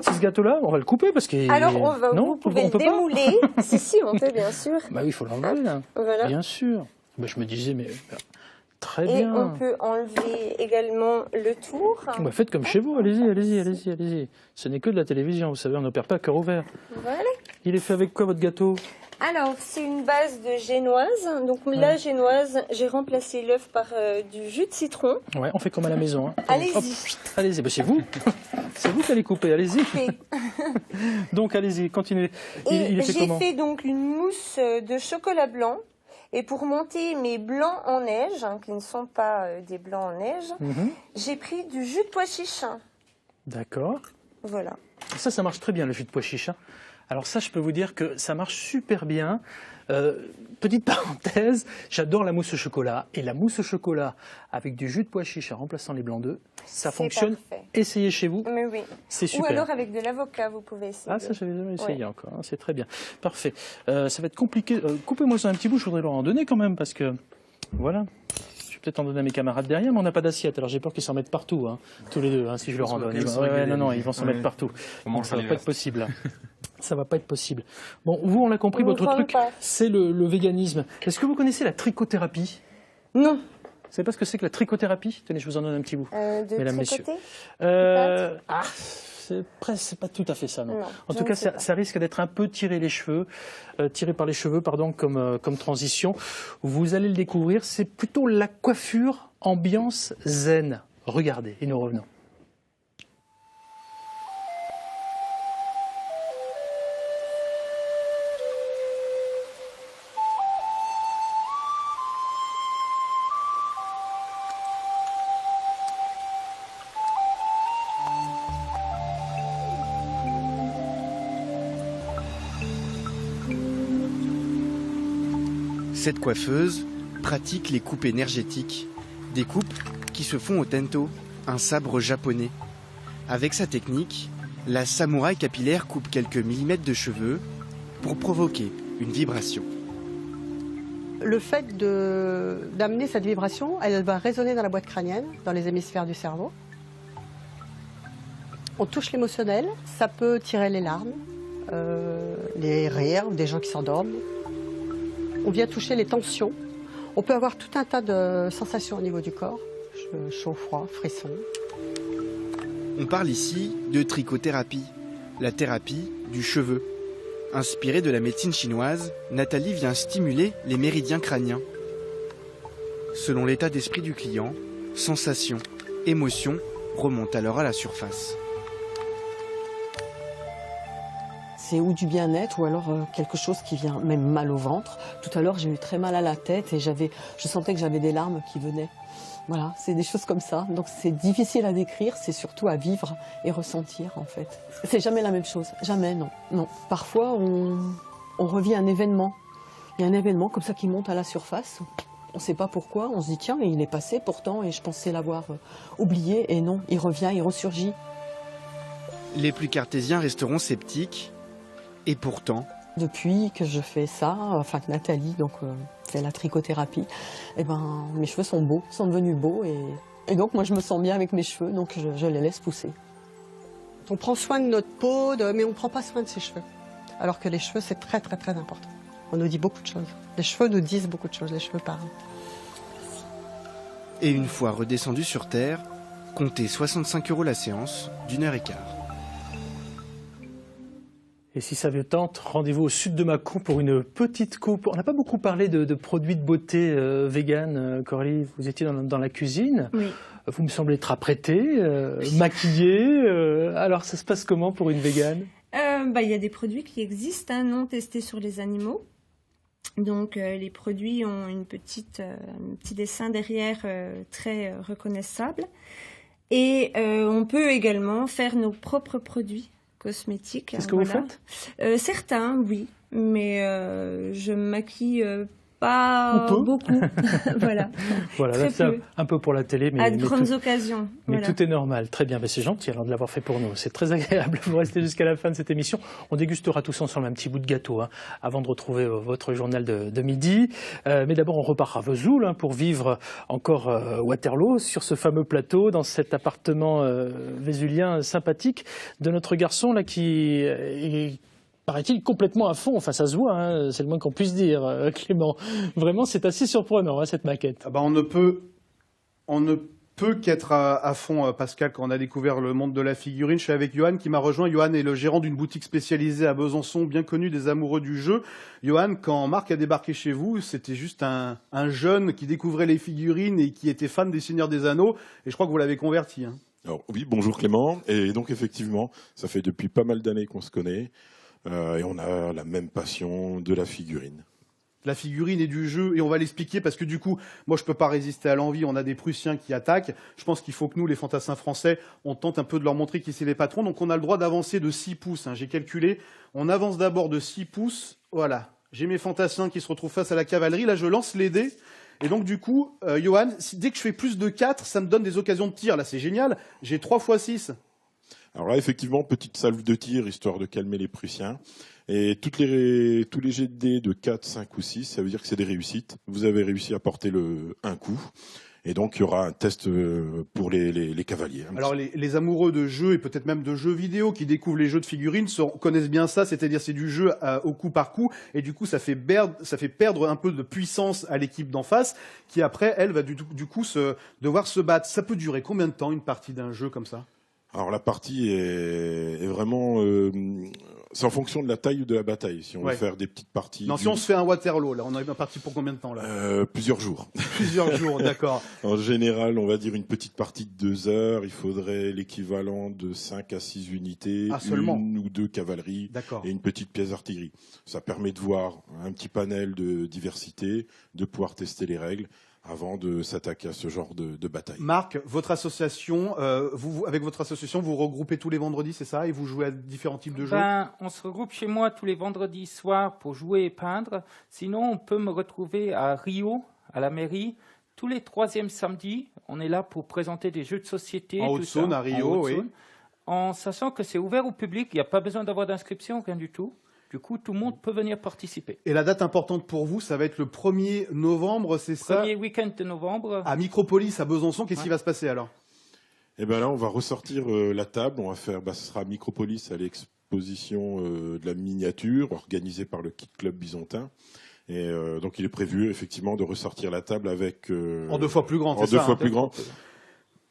C'est ce gâteau-là, on va le couper parce qu'il. Alors vous pouvez le démouler. si, on peut bien sûr. Bah oui, il faut l'enlever là. Voilà. Bien sûr. Bah, je me disais, mais très et bien. Et on peut enlever également le tour. Bah, faites comme chez vous, allez-y. Ce n'est que de la télévision, vous savez, on n'opère pas à cœur ouvert. Voilà. Il est fait avec quoi votre gâteau? Alors, c'est une base de génoise. Donc, la génoise, j'ai remplacé l'œuf par du jus de citron. Ouais, on fait comme à la maison. Hein. Allez-y. Allez-y, bah, c'est vous. C'est vous qui allez couper, allez-y. Donc, allez-y, continuez. Il est fait comment? J'ai fait donc une mousse de chocolat blanc. Et pour monter mes blancs en neige, hein, qui ne sont pas des blancs en neige, j'ai pris du jus de pois chiche. D'accord. Voilà. Ça marche très bien, le jus de pois chiche. Alors ça, je peux vous dire que ça marche super bien. Petite parenthèse, j'adore la mousse au chocolat. Et la mousse au chocolat avec du jus de pois chiche en remplaçant les blancs d'œufs, ça fonctionne. Parfait. Essayez chez vous. Mais oui. C'est super. Ou alors avec de l'avocat, vous pouvez essayer. Ah, ça, j'avais jamais essayé encore. C'est très bien. Parfait. Ça va être compliqué. Coupez-moi ça un petit bout, je voudrais leur en donner quand même parce que, voilà. Je vais peut-être en donner à mes camarades derrière, mais on n'a pas d'assiette. Alors j'ai peur qu'ils s'en mettent partout, hein, tous les deux, hein, si je leur en donne. Non, ils vont s'en mettre partout. Donc, ça va pas être possible. Ça va pas être possible. Bon, vous, on l'a compris, votre truc, c'est le véganisme. Est-ce que vous connaissez la trichothérapie? Non. Vous savez pas ce que c'est que la trichothérapie? Tenez, je vous en donne un petit bout. Mesdames, messieurs. C'est pas tout à fait ça, non. En tout cas, ça risque d'être un peu tiré par les cheveux, comme transition. Vous allez le découvrir, c'est plutôt la coiffure ambiance zen. Regardez, et nous revenons. Cette coiffeuse pratique les coupes énergétiques, des coupes qui se font au tento, un sabre japonais. Avec sa technique, la samouraï capillaire coupe quelques millimètres de cheveux pour provoquer une vibration. Le fait d'amener cette vibration, elle va résonner dans la boîte crânienne, dans les hémisphères du cerveau. On touche l'émotionnel, ça peut tirer les larmes, les rires, des gens qui s'endorment. On vient toucher les tensions. On peut avoir tout un tas de sensations au niveau du corps, chaud, froid, frisson. On parle ici de trichothérapie, la thérapie du cheveu. Inspirée de la médecine chinoise, Nathalie vient stimuler les méridiens crâniens. Selon l'état d'esprit du client, sensations, émotions remontent alors à la surface. C'est ou du bien-être ou alors quelque chose qui vient, même mal au ventre. Tout à l'heure, j'ai eu très mal à la tête et je sentais que j'avais des larmes qui venaient. Voilà, c'est des choses comme ça. Donc c'est difficile à décrire, c'est surtout à vivre et ressentir en fait. C'est jamais la même chose, jamais, non. Parfois, on revit un événement. Il y a un événement comme ça qui monte à la surface. On ne sait pas pourquoi, on se dit tiens, il est passé pourtant et je pensais l'avoir oublié et non, il revient, il ressurgit. Les plus cartésiens resteront sceptiques. Et pourtant... Depuis que je fais ça, enfin que Nathalie fait la trichothérapie, mes cheveux sont beaux, sont devenus beaux et donc moi je me sens bien avec mes cheveux, donc je les laisse pousser. On prend soin de notre peau, mais on ne prend pas soin de ses cheveux. Alors que les cheveux c'est très très très important. On nous dit beaucoup de choses. Les cheveux nous disent beaucoup de choses, les cheveux parlent. Et une fois redescendu sur Terre, comptez 65 € la séance d'1h15. Et si ça vous tente, rendez-vous au sud de Mâcon pour une petite coupe. On n'a pas beaucoup parlé de produits de beauté vegan, Coralie. Vous étiez dans la cuisine. Oui. Vous me semblez être apprêtée, maquillée. Alors, ça se passe comment pour une végane? Il y a des produits qui existent, non testés sur les animaux. Donc, les produits ont un petit dessin derrière très reconnaissable. Et on peut également faire nos propres produits cosmétiques. C'est ce que vous faites? Certains, oui, mais je me maquille pas beaucoup. Voilà. Voilà, là, c'est un peu pour la télé, mais à de grandes occasions. Mais voilà. tout est normal. Très bien, c'est gentil alors de l'avoir fait pour nous. C'est très agréable. Vous restez jusqu'à la fin de cette émission. On dégustera tous ensemble un petit bout de gâteau avant de retrouver votre journal de midi. Mais d'abord, on repart à Vesoul pour vivre encore Waterloo sur ce fameux plateau, dans cet appartement vésulien sympathique de notre garçon là qui est, paraît-il, complètement à fond. Enfin, ça se voit, c'est le moins qu'on puisse dire, Clément. Vraiment, c'est assez surprenant, cette maquette. On ne peut qu'être à fond, Pascal, quand on a découvert le monde de la figurine. Je suis avec Johan qui m'a rejoint. Johan est le gérant d'une boutique spécialisée à Besançon, bien connue des amoureux du jeu. Johan, quand Marc a débarqué chez vous, c'était juste un jeune qui découvrait les figurines et qui était fan des Seigneurs des Anneaux. Et je crois que vous l'avez converti. Alors, oui, bonjour Clément. Et donc, effectivement, ça fait depuis pas mal d'années qu'on se connaît. Et on a la même passion de la figurine. La figurine et du jeu, et on va l'expliquer parce que du coup, moi je peux pas résister à l'envie, on a des Prussiens qui attaquent. Je pense qu'il faut que nous, les fantassins français, on tente un peu de leur montrer qui c'est les patrons. Donc on a le droit d'avancer de 6 pouces, j'ai calculé. On avance d'abord de 6 pouces, voilà. J'ai mes fantassins qui se retrouvent face à la cavalerie, là je lance les dés. Et donc du coup, Johan, dès que je fais plus de 4, ça me donne des occasions de tir. Là c'est génial, j'ai 3 x 6. Alors là, effectivement, petite salve de tir, histoire de calmer les Prussiens. Et tous les jets de dés de 4, 5 ou 6, ça veut dire que c'est des réussites. Vous avez réussi à porter un coup. Et donc, il y aura un test pour les cavaliers. Alors, les amoureux de jeux et peut-être même de jeux vidéo qui découvrent les jeux de figurines connaissent bien ça, c'est-à-dire c'est du jeu au coup par coup. Et du coup, ça fait perdre un peu de puissance à l'équipe d'en face qui, après, elle, va du coup devoir se battre. Ça peut durer combien de temps, une partie d'un jeu comme ça ? Alors la partie est vraiment... c'est en fonction de la taille de la bataille. Si on veut faire des petites parties... Non, si on se fait un Waterloo, là, on est parti pour combien de temps là ? Plusieurs jours. Plusieurs jours, d'accord. En général, on va dire une petite partie de 2 heures. Il faudrait l'équivalent de 5 à 6 unités, une ou 2 cavaleries et une petite pièce d'artillerie. Ça permet de voir un petit panel de diversité, de pouvoir tester les règles avant de s'attaquer à ce genre de bataille. Marc, votre association, avec votre association, vous regroupez tous les vendredis, c'est ça? Et vous jouez à différents types de jeux? On se regroupe chez moi tous les vendredis soirs pour jouer et peindre. Sinon, on peut me retrouver à Rio, à la mairie, tous les 3e samedis. On est là pour présenter des jeux de société. En Haute-Saône, à Rio, oui. En sachant que c'est ouvert au public, il n'y a pas besoin d'avoir d'inscription, rien du tout. Du coup, tout le monde peut venir participer. Et la date importante pour vous, ça va être le 1er novembre, c'est ça? Premier week-end de novembre. À Micropolis, à Besançon, qu'est-ce qui va se passer alors? Eh bien là, on va ressortir la table. On va faire, ce sera à Micropolis, à l'exposition de la miniature, organisée par le Kit Club Bisontin. Et donc, il est prévu, effectivement, de ressortir la table avec... en 2 fois plus grand, c'est ça? En 2 fois plus grand.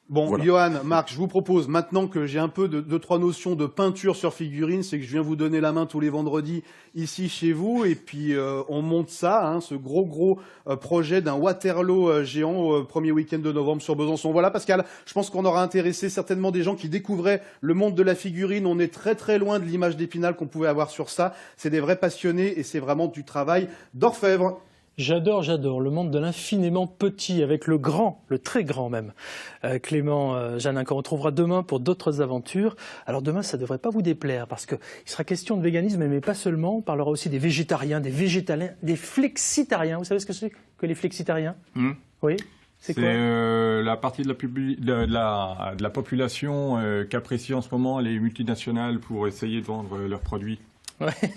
Bon, voilà. Johan, Marc, je vous propose, maintenant que j'ai un peu de 3 notions de peinture sur figurine, c'est que je viens vous donner la main tous les vendredis ici chez vous, et puis on monte ça, ce gros projet d'un Waterloo géant au premier week-end de novembre sur Besançon. Voilà, Pascal, je pense qu'on aura intéressé certainement des gens qui découvraient le monde de la figurine. On est très très loin de l'image d'Épinal qu'on pouvait avoir sur ça. C'est des vrais passionnés, et c'est vraiment du travail d'orfèvre. J'adore le monde de l'infiniment petit, avec le grand, le très grand même. Clément Janin, qu'on retrouvera demain pour d'autres aventures. Alors demain, ça ne devrait pas vous déplaire, parce qu'il sera question de véganisme, mais pas seulement. On parlera aussi des végétariens, des végétaliens, des flexitariens. Vous savez ce que c'est que les flexitariens? Oui. C'est quoi? La partie de la population qu'apprécie en ce moment les multinationales pour essayer de vendre leurs produits. Ouais.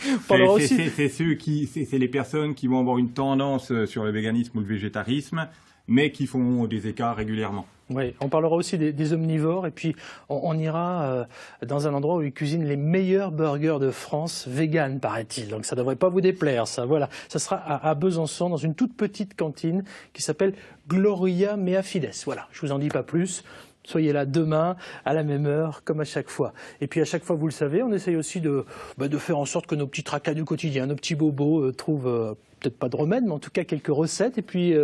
C'est les personnes qui vont avoir une tendance sur le véganisme ou le végétarisme, mais qui font des écarts régulièrement. Oui, on parlera aussi des omnivores, et puis on ira dans un endroit où ils cuisinent les meilleurs burgers de France, vegan, paraît-il. Donc ça ne devrait pas vous déplaire, ça. Voilà, ça sera à Besançon, dans une toute petite cantine qui s'appelle Gloria Mea Fides. Voilà, je vous en dis pas plus. Soyez là demain, à la même heure, comme à chaque fois. Et puis à chaque fois, vous le savez, on essaye aussi de faire en sorte que nos petits tracas du quotidien, nos petits bobos trouvent peut-être pas de remède, mais en tout cas quelques recettes, et puis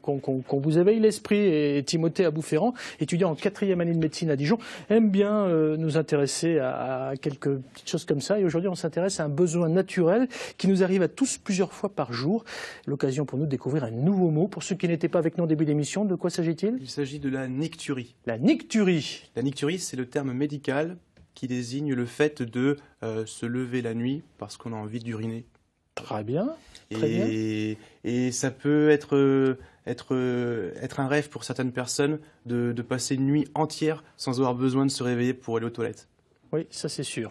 qu'on vous éveille l'esprit. Et Timothée Abouferrand, étudiant en 4e année de médecine à Dijon, aime bien nous intéresser à quelques petites choses comme ça. Et aujourd'hui, on s'intéresse à un besoin naturel qui nous arrive à tous plusieurs fois par jour. L'occasion pour nous de découvrir un nouveau mot. Pour ceux qui n'étaient pas avec nous en début d'émission, de quoi s'agit-il? Il s'agit de la nicturie. La nicturie. La nicturie, c'est le terme médical qui désigne le fait de se lever la nuit parce qu'on a envie d'uriner. Très bien. Très bien. Et ça peut être un rêve pour certaines personnes de passer une nuit entière sans avoir besoin de se réveiller pour aller aux toilettes. Oui, ça c'est sûr.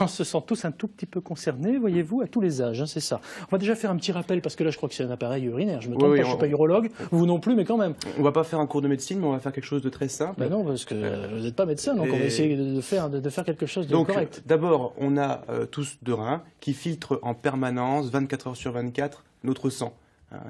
On se sent tous un tout petit peu concernés, voyez-vous, à tous les âges, hein, c'est ça. On va déjà faire un petit rappel, parce que là je crois que c'est un appareil urinaire, je me trompe pas, je ne suis pas urologue, vous non plus, mais quand même. On va pas faire un cours de médecine, mais on va faire quelque chose de très simple. Ben non, parce que vous n'êtes pas médecin, donc on va essayer de faire quelque chose de correct. D'abord, on a tous deux reins qui filtrent en permanence, 24 heures sur 24, notre sang.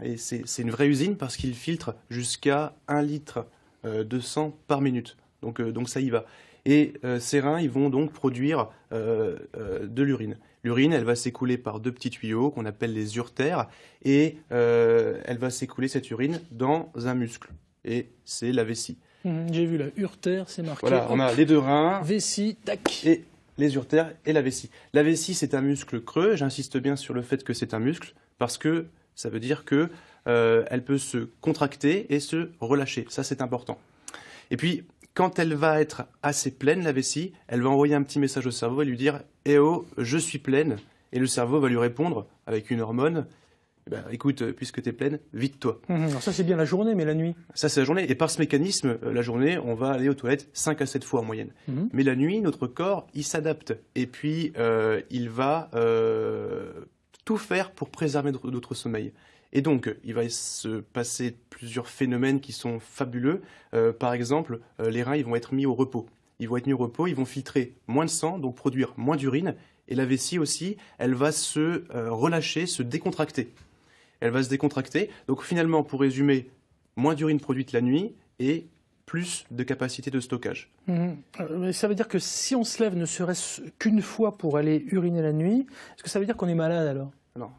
Et c'est une vraie usine parce qu'ils filtrent jusqu'à 1 litre de sang par minute. Donc ça y va. Et ces reins, ils vont donc produire de l'urine. L'urine, elle va s'écouler par 2 petits tuyaux qu'on appelle les uretères, et elle va s'écouler, cette urine, dans un muscle. Et c'est la vessie. J'ai vu la uretère, c'est marqué. Voilà, on a les 2 reins. Vessie, tac. Et les uretères et la vessie. La vessie, c'est un muscle creux. J'insiste bien sur le fait que c'est un muscle, parce que ça veut dire que elle peut se contracter et se relâcher. Ça, c'est important. Et puis, quand elle va être assez pleine, la vessie, elle va envoyer un petit message au cerveau et lui dire « Eh oh, je suis pleine ». Et le cerveau va lui répondre avec une hormone « Écoute, puisque tu es pleine, vide-toi ». Alors ça, c'est bien la journée, mais la nuit? Ça, c'est la journée. Et par ce mécanisme, la journée, on va aller aux toilettes 5 à 7 fois en moyenne. Mais la nuit, notre corps, il s'adapte. Et puis, il va tout faire pour préserver notre sommeil. Et donc, il va se passer plusieurs phénomènes qui sont fabuleux. Par exemple, les reins, ils vont être mis au repos. Ils vont être mis au repos, ils vont filtrer moins de sang, donc produire moins d'urine. Et la vessie aussi, elle va se relâcher, se décontracter. Elle va se décontracter. Donc finalement, pour résumer, moins d'urine produite la nuit et plus de capacité de stockage. Ça veut dire que si on se lève ne serait-ce qu'une fois pour aller uriner la nuit, est-ce que ça veut dire qu'on est malade alors? Non.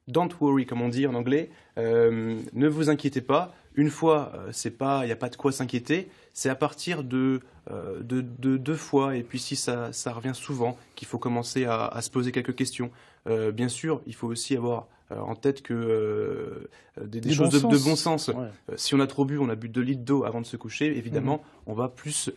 Don't worry, comme on dit en anglais. Ne vous inquiétez pas. Une fois, il n'y a pas de quoi s'inquiéter. C'est à partir de 2 fois, et puis si ça revient souvent, qu'il faut commencer à se poser quelques questions. Bien sûr, il faut aussi avoir en tête que des choses de bon sens. Ouais. Si on a trop bu, on a bu 2 litres d'eau avant de se coucher, évidemment, on va plus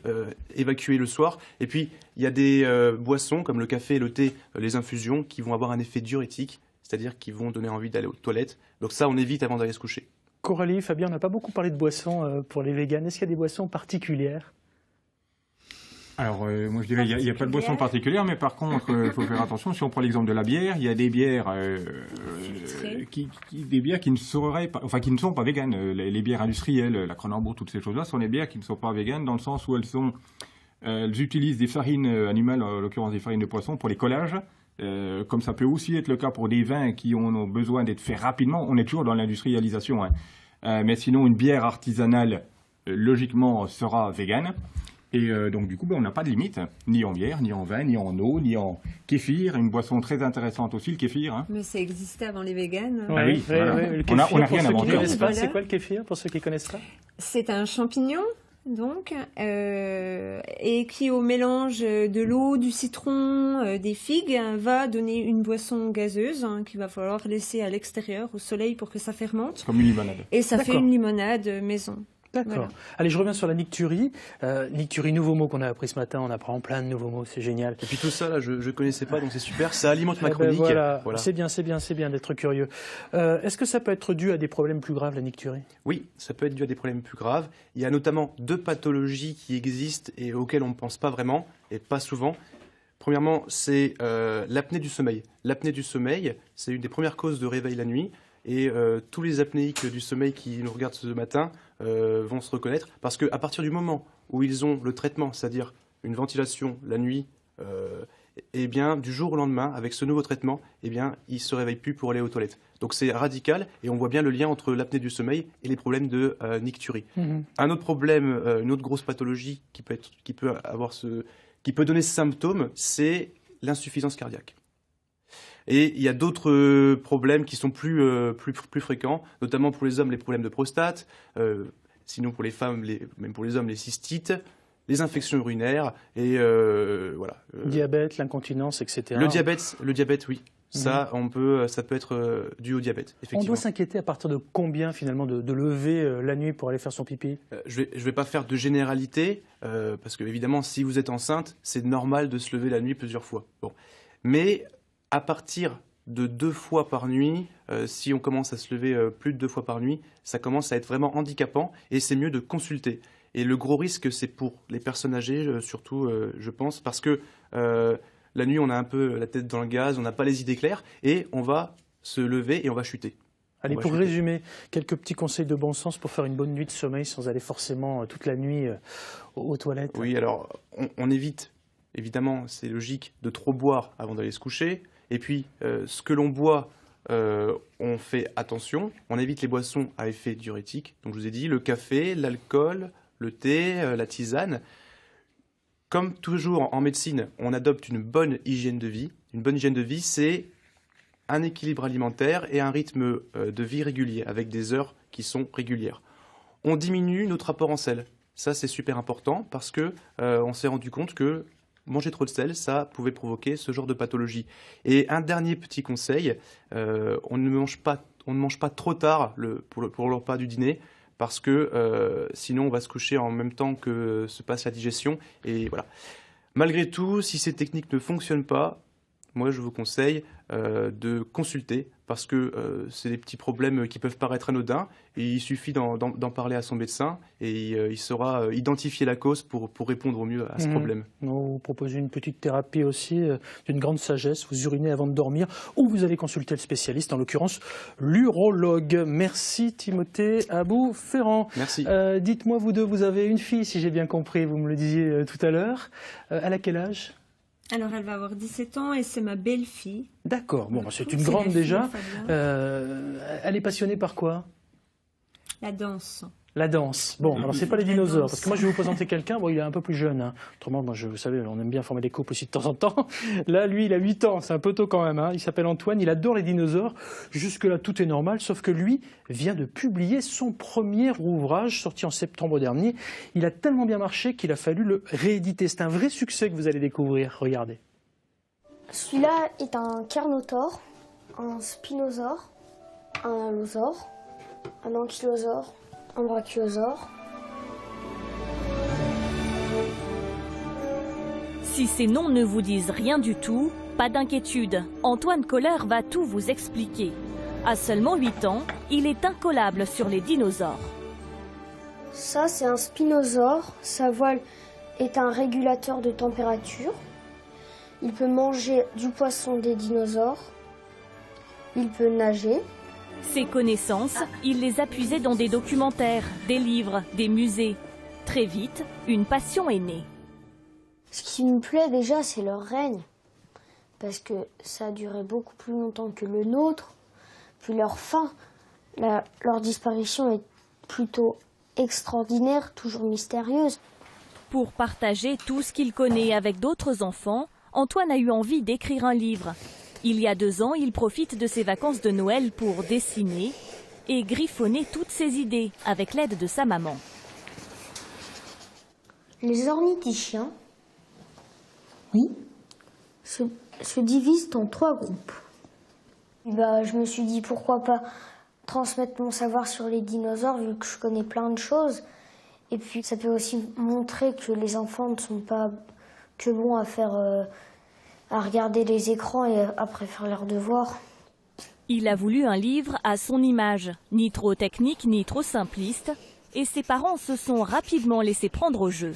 évacuer le soir. Et puis, il y a des boissons comme le café, le thé, les infusions, qui vont avoir un effet diurétique, c'est-à-dire qui vont donner envie d'aller aux toilettes. Donc ça, on évite avant d'aller se coucher. Coralie, Fabien, on n'a pas beaucoup parlé de boissons pour les véganes. Est-ce qu'il y a des boissons particulières? Alors, moi je dirais, il n'y a pas de boisson particulière, mais par contre, il faut faire attention. Si on prend l'exemple de la bière, il y a des bières, des bières qui ne seraient pas, enfin qui ne sont pas véganes. Les bières industrielles, la Kronenbourg, toutes ces choses-là, sont des bières qui ne sont pas véganes dans le sens où elles utilisent des farines animales, en l'occurrence des farines de poisson, pour les collages. Comme ça peut aussi être le cas pour des vins qui ont besoin d'être faits rapidement. On est toujours dans l'industrialisation, mais sinon une bière artisanale logiquement sera végane. Et donc du coup, on n'a pas de limite, ni en bière, ni en vin, ni en eau, ni en kéfir. Une boisson très intéressante aussi, le kéfir. Mais ça existait avant les véganes. Oui, voilà. Le kéfir, on n'a rien inventé. C'est quoi le kéfir, pour ceux qui ne connaissent pas? C'est un champignon. Donc, et qui au mélange de l'eau, du citron, des figues, va donner une boisson gazeuse qu'il va falloir laisser à l'extérieur, au soleil, pour que ça fermente. Comme une limonade. Et ça fait une limonade maison. D'accord. Voilà. Allez, je reviens sur la nicturie. Nicturie, nouveau mot qu'on a appris ce matin. On apprend plein de nouveaux mots, c'est génial. Et puis tout ça, là, je ne connaissais pas, donc c'est super. Ça alimente ma chronique. Voilà. C'est bien d'être curieux. Est-ce que ça peut être dû à des problèmes plus graves, la nicturie? Oui, ça peut être dû à des problèmes plus graves. Il y a notamment 2 pathologies qui existent et auxquelles on ne pense pas vraiment, et pas souvent. Premièrement, c'est l'apnée du sommeil. L'apnée du sommeil, c'est une des premières causes de réveil la nuit. Et tous les apnéiques du sommeil qui nous regardent ce matin vont se reconnaître, parce qu'à partir du moment où ils ont le traitement, c'est-à-dire une ventilation la nuit, et bien du jour au lendemain, avec ce nouveau traitement, ils ne se réveillent plus pour aller aux toilettes. Donc c'est radical, et on voit bien le lien entre l'apnée du sommeil et les problèmes de nicturie. Un autre problème, une autre grosse pathologie qui peut donner ce symptôme, c'est l'insuffisance cardiaque. Et il y a d'autres problèmes qui sont plus fréquents, notamment pour les hommes, les problèmes de prostate, sinon pour les femmes, même pour les hommes, les cystites, les infections urinaires, et voilà. Diabète, l'incontinence, etc. Le diabète, oui. Ça, ça peut être dû au diabète, effectivement. On doit s'inquiéter à partir de combien, finalement, de lever la nuit pour aller faire son pipi? Je vais pas faire de généralité, parce que, évidemment, si vous êtes enceinte, c'est normal de se lever la nuit plusieurs fois. Bon. Mais à partir de 2 fois par nuit, si on commence à se lever plus de 2 fois par nuit, ça commence à être vraiment handicapant et c'est mieux de consulter. Et le gros risque, c'est pour les personnes âgées, surtout, je pense, parce que la nuit, on a un peu la tête dans le gaz, on n'a pas les idées claires, et on va se lever et on va chuter. Allez, pour résumer, quelques petits conseils de bon sens pour faire une bonne nuit de sommeil sans aller forcément toute la nuit aux toilettes. Oui, alors, on évite, évidemment, c'est logique, de trop boire avant d'aller se coucher. Et puis, ce que l'on boit, on fait attention. On évite les boissons à effet diurétique. Donc, je vous ai dit, le café, l'alcool, le thé, la tisane. Comme toujours en médecine, on adopte une bonne hygiène de vie. Une bonne hygiène de vie, c'est un équilibre alimentaire et un rythme de vie régulier, avec des heures qui sont régulières. On diminue notre apport en sel. Ça, c'est super important parce que on s'est rendu compte que manger trop de sel, ça pouvait provoquer ce genre de pathologie. Et un dernier petit conseil, on ne mange pas trop tard pour le repas du dîner, parce que sinon on va se coucher en même temps que se passe la digestion. Et voilà. Malgré tout, si ces techniques ne fonctionnent pas, moi je vous conseille de consulter, parce que c'est des petits problèmes qui peuvent paraître anodins, et il suffit d'en parler à son médecin, et il saura identifier la cause pour répondre au mieux à ce problème. On vous propose une petite thérapie aussi, d'une grande sagesse. Vous urinez avant de dormir, ou vous allez consulter le spécialiste, en l'occurrence l'urologue. Merci Timothée Abou-Ferrand. Merci. Dites-moi, vous deux, vous avez une fille, si j'ai bien compris, vous me le disiez tout à l'heure. Elle a quel âge ? Alors, elle va avoir 17 ans et c'est ma belle-fille. D'accord, bon, c'est une grande déjà. Elle est passionnée par quoi? La danse. La danse. Bon, alors c'est pas les dinosaures, parce que moi je vais vous présenter quelqu'un, bon il est un peu plus jeune. Hein. Autrement, moi, vous savez, on aime bien former des couples aussi de temps en temps. Là, lui, il a 8 ans, c'est un peu tôt quand même. Hein. Il s'appelle Antoine, il adore les dinosaures. Jusque-là, tout est normal, sauf que lui vient de publier son premier ouvrage, sorti en septembre dernier. Il a tellement bien marché qu'il a fallu le rééditer. C'est un vrai succès que vous allez découvrir. Regardez. Celui-là est un carnotaure, un spinosaure, un allosaure, un ankylosaure, un brachiosaure. Si ces noms ne vous disent rien du tout, pas d'inquiétude. Antoine Koller va tout vous expliquer. À seulement 8 ans, il est incollable sur les dinosaures. Ça, c'est un spinosaure. Sa voile est un régulateur de température. Il peut manger du poisson des dinosaures. Il peut nager. Ses connaissances, il les a puisées dans des documentaires, des livres, des musées. Très vite, une passion est née. Ce qui me plaît déjà, c'est leur règne. Parce que ça a duré beaucoup plus longtemps que le nôtre. Puis leur fin, leur disparition est plutôt extraordinaire, toujours mystérieuse. Pour partager tout ce qu'il connaît avec d'autres enfants, Antoine a eu envie d'écrire un livre. Il y a 2 ans, il profite de ses vacances de Noël pour dessiner et griffonner toutes ses idées avec l'aide de sa maman. Les ornithichiens, oui, se divisent en 3 groupes. Je me suis dit pourquoi pas transmettre mon savoir sur les dinosaures vu que je connais plein de choses. Et puis ça peut aussi montrer que les enfants ne sont pas que bons à faire... à regarder les écrans et après faire leurs devoirs. Il a voulu un livre à son image, ni trop technique ni trop simpliste, et ses parents se sont rapidement laissés prendre au jeu.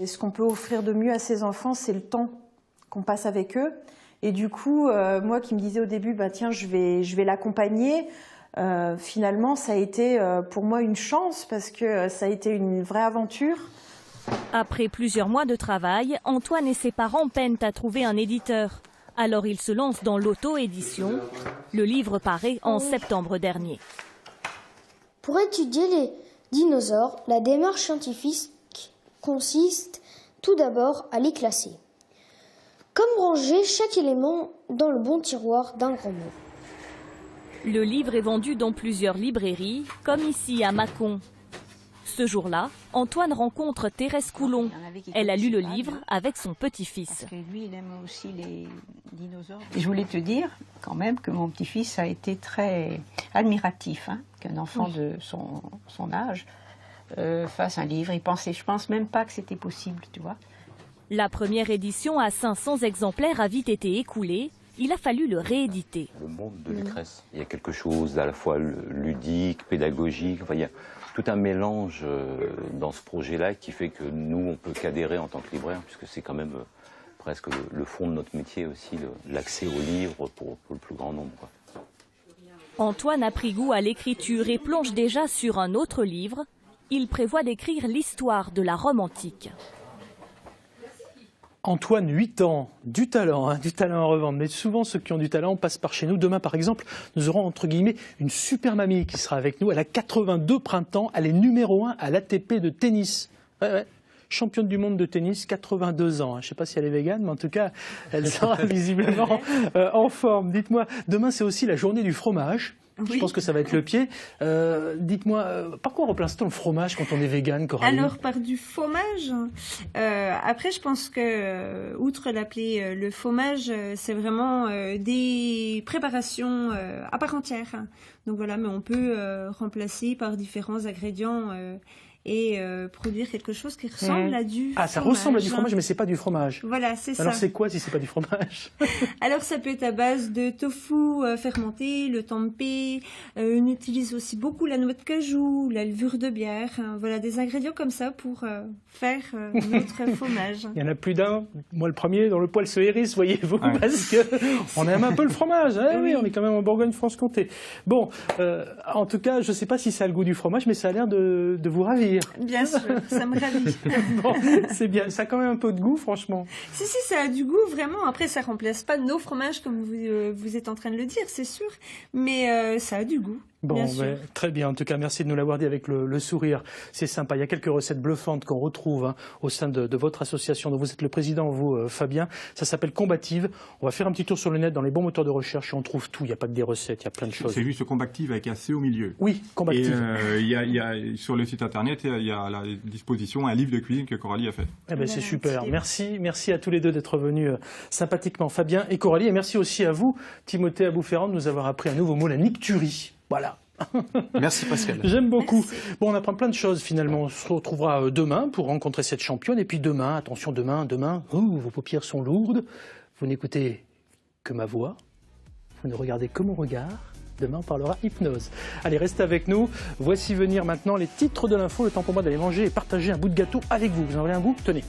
Et ce qu'on peut offrir de mieux à ses enfants, c'est le temps qu'on passe avec eux. Et du coup, moi qui me disais au début, tiens, je vais l'accompagner, finalement, ça a été pour moi une chance parce que ça a été une vraie aventure. Après plusieurs mois de travail, Antoine et ses parents peinent à trouver un éditeur. Alors il se lance dans l'auto-édition. Le livre paraît en septembre dernier. Pour étudier les dinosaures, la démarche scientifique consiste tout d'abord à les classer. Comme ranger chaque élément dans le bon tiroir d'un grand mot. Le livre est vendu dans plusieurs librairies, comme ici à Mâcon. Ce jour-là, Antoine rencontre Thérèse Coulon. Elle a lu le livre avec son petit-fils. Parce que lui, il aime aussi les dinosaures. Et je voulais te dire quand même que mon petit-fils a été très admiratif, qu'un enfant de son âge fasse un livre. Je pense même pas que c'était possible, tu vois. La première édition à 500 exemplaires a vite été écoulée. Il a fallu le rééditer. Le monde de Lucrèce, il y a quelque chose d'à la fois ludique, pédagogique, enfin, il y a tout un mélange dans ce projet-là qui fait que nous, on peut qu'adhérer en tant que libraire, puisque c'est quand même presque le fond de notre métier aussi, l'accès aux livres pour le plus grand nombre, quoi. Antoine a pris goût à l'écriture et plonge déjà sur un autre livre. Il prévoit d'écrire l'histoire de la Rome antique. Antoine, 8 ans, du talent à revendre. Mais souvent, ceux qui ont du talent passent par chez nous. Demain, par exemple, nous aurons, entre guillemets, une super mamie qui sera avec nous. Elle a 82 printemps. Elle est numéro 1 à l'ATP de tennis. Ouais. Championne du monde de tennis, 82 ans. Je ne sais pas si elle est végane, mais en tout cas, elle sera visiblement en forme. Dites-moi, demain, c'est aussi la journée du fromage. Oui. Je pense que ça va être le pied. Dites-moi, par quoi on remplace-t-on le fromage quand on est végane, Coralie? Alors, par du fromage. Après, je pense que, outre l'appeler le fromage, c'est vraiment des préparations à part entière. Donc voilà, mais on peut remplacer par différents ingrédients et produire quelque chose qui ressemble à du fromage. Ah, ça ressemble à du fromage, mais c'est pas du fromage. Voilà, c'est ça. Alors c'est quoi si c'est pas du fromage? Alors ça peut être à base de tofu fermenté, le tempeh. On utilise aussi beaucoup la noix de cajou, la levure de bière. Voilà, des ingrédients comme ça pour faire notre fromage. Il y en a plus d'un. Moi le premier dans le poil se hérisse, voyez-vous, parce que on aime un peu le fromage. Oui, on est quand même en Bourgogne-Franche-Comté. Bon, en tout cas, je sais pas si ça a le goût du fromage, mais ça a l'air de vous ravir. Bien sûr, ça me ravit. Bon, c'est bien, ça a quand même un peu de goût, franchement. Si, ça a du goût, vraiment. Après, ça remplace pas nos fromages, comme vous êtes en train de le dire, c'est sûr. Mais ça a du goût. Bon, très bien. En tout cas, merci de nous l'avoir dit avec le sourire. C'est sympa. Il y a quelques recettes bluffantes qu'on retrouve au sein de votre association dont vous êtes le président, vous, Fabien. Ça s'appelle Combative. On va faire un petit tour sur le net dans les bons moteurs de recherche et on trouve tout. Il n'y a pas que des recettes, il y a plein de choses. C'est juste Combative avec un C au milieu. Oui, Combative. Et il y a sur le site internet, il y a à la disposition un livre de cuisine que Coralie a fait. Eh ben, c'est super. Merci à tous les deux d'être venus sympathiquement, Fabien et Coralie. Et merci aussi à vous, Timothée Abou-Ferrand, de nous avoir appris un nouveau mot, la nicturie. Voilà. Merci Pascal. J'aime beaucoup. Bon, on apprend plein de choses finalement. On se retrouvera demain pour rencontrer cette championne. Et puis demain, attention, demain, vos paupières sont lourdes. Vous n'écoutez que ma voix. Vous ne regardez que mon regard. Demain, on parlera hypnose. Allez, restez avec nous. Voici venir maintenant les titres de l'info. Le temps pour moi d'aller manger et partager un bout de gâteau avec vous. Vous en voulez un bout? Tenez.